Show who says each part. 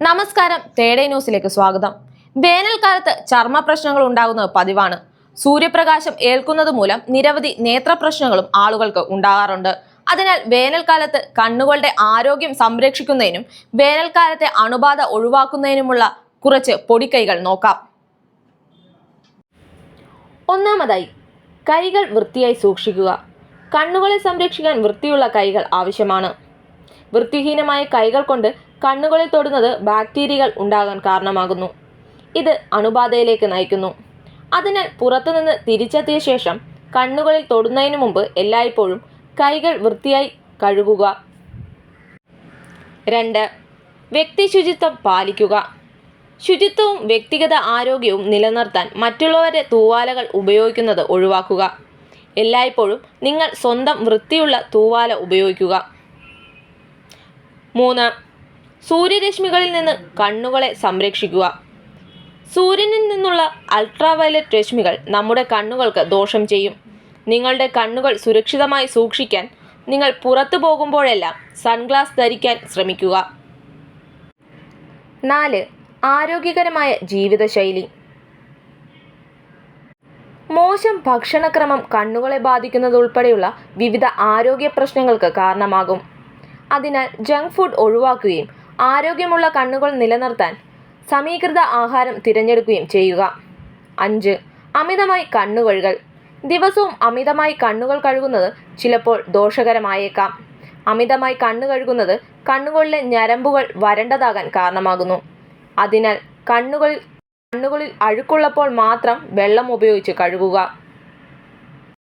Speaker 1: നമസ്കാരം, തേടേ ന്യൂസിലേക്ക് സ്വാഗതം. വേനൽക്കാലത്ത് ചർമ്മ പ്രശ്നങ്ങൾ ഉണ്ടാകുന്നത് പതിവാണ്. സൂര്യപ്രകാശം ഏൽക്കുന്നത് മൂലം നിരവധി നേത്രപ്രശ്നങ്ങളും ആളുകൾക്ക് ഉണ്ടാകാറുണ്ട്. അതിനാൽ വേനൽക്കാലത്ത് കണ്ണുകളുടെ ആരോഗ്യം സംരക്ഷിക്കുന്നതിനും വേനൽക്കാലത്തെ അണുബാധ ഒഴിവാക്കുന്നതിനുമുള്ള കുറച്ച് പൊടിക്കൈകൾ നോക്കാം. ഒന്നാമതായി, കൈകൾ വൃത്തിയായി സൂക്ഷിക്കുക. കണ്ണുകളെ സംരക്ഷിക്കാൻ വൃത്തിയുള്ള കൈകൾ ആവശ്യമാണ്. വൃത്തിഹീനമായ കൈകൾ കൊണ്ട് കണ്ണുകളിൽ തൊടുന്നത് ബാക്ടീരിയകൾ ഉണ്ടാകാൻ കാരണമാകുന്നു. ഇത് അണുബാധയിലേക്ക് നയിക്കുന്നു. അതിനാൽ പുറത്തുനിന്ന് തിരിച്ചെത്തിയ ശേഷം കണ്ണുകളിൽ തൊടുന്നതിന് മുമ്പ് എല്ലായ്പ്പോഴും കൈകൾ വൃത്തിയായി കഴുകുക. 2. വ്യക്തി ശുചിത്വം പാലിക്കുക. ശുചിത്വവും വ്യക്തിഗത ആരോഗ്യവും നിലനിർത്താൻ മറ്റുള്ളവരുടെ തൂവാലകൾ ഉപയോഗിക്കുന്നത് ഒഴിവാക്കുക. എല്ലായ്പ്പോഴും നിങ്ങൾ സ്വന്തം വൃത്തിയുള്ള തൂവാല ഉപയോഗിക്കുക. 3. സൂര്യരശ്മികളിൽ നിന്ന് കണ്ണുകളെ സംരക്ഷിക്കുക. സൂര്യനിൽ നിന്നുള്ള അൾട്രാവയലറ്റ് രശ്മികൾ നമ്മുടെ കണ്ണുകൾക്ക് ദോഷം ചെയ്യും. നിങ്ങളുടെ കണ്ണുകൾ സുരക്ഷിതമായി സൂക്ഷിക്കാൻ നിങ്ങൾ പുറത്തു പോകുമ്പോഴെല്ലാം സൺഗ്ലാസ് ധരിക്കാൻ ശ്രമിക്കുക. 4. ആരോഗ്യകരമായ ജീവിതശൈലി. മോശം ഭക്ഷണക്രമം കണ്ണുകളെ ബാധിക്കുന്നതുൾപ്പെടെയുള്ള വിവിധ ആരോഗ്യ പ്രശ്നങ്ങൾക്ക് കാരണമാകും. അതിനാൽ ജങ്ക് ഫുഡ് ഒഴിവാക്കുകയും ആരോഗ്യമുള്ള കണ്ണുകൾ നിലനിർത്താൻ സമീകൃത ആഹാരം തിരഞ്ഞെടുക്കുകയും ചെയ്യുക. 5. അമിതമായി കണ്ണുകഴുകൽ. ദിവസവും അമിതമായി കണ്ണുകൾ കഴുകുന്നത് ചിലപ്പോൾ ദോഷകരമായേക്കാം. അമിതമായി കണ്ണു കഴുകുന്നത് കണ്ണുകളിലെ ഞരമ്പുകൾ വരണ്ടതാകാൻ കാരണമാകുന്നു. അതിനാൽ കണ്ണുകളിൽ അഴുക്കുള്ളപ്പോൾ മാത്രം വെള്ളം ഉപയോഗിച്ച് കഴുകുക.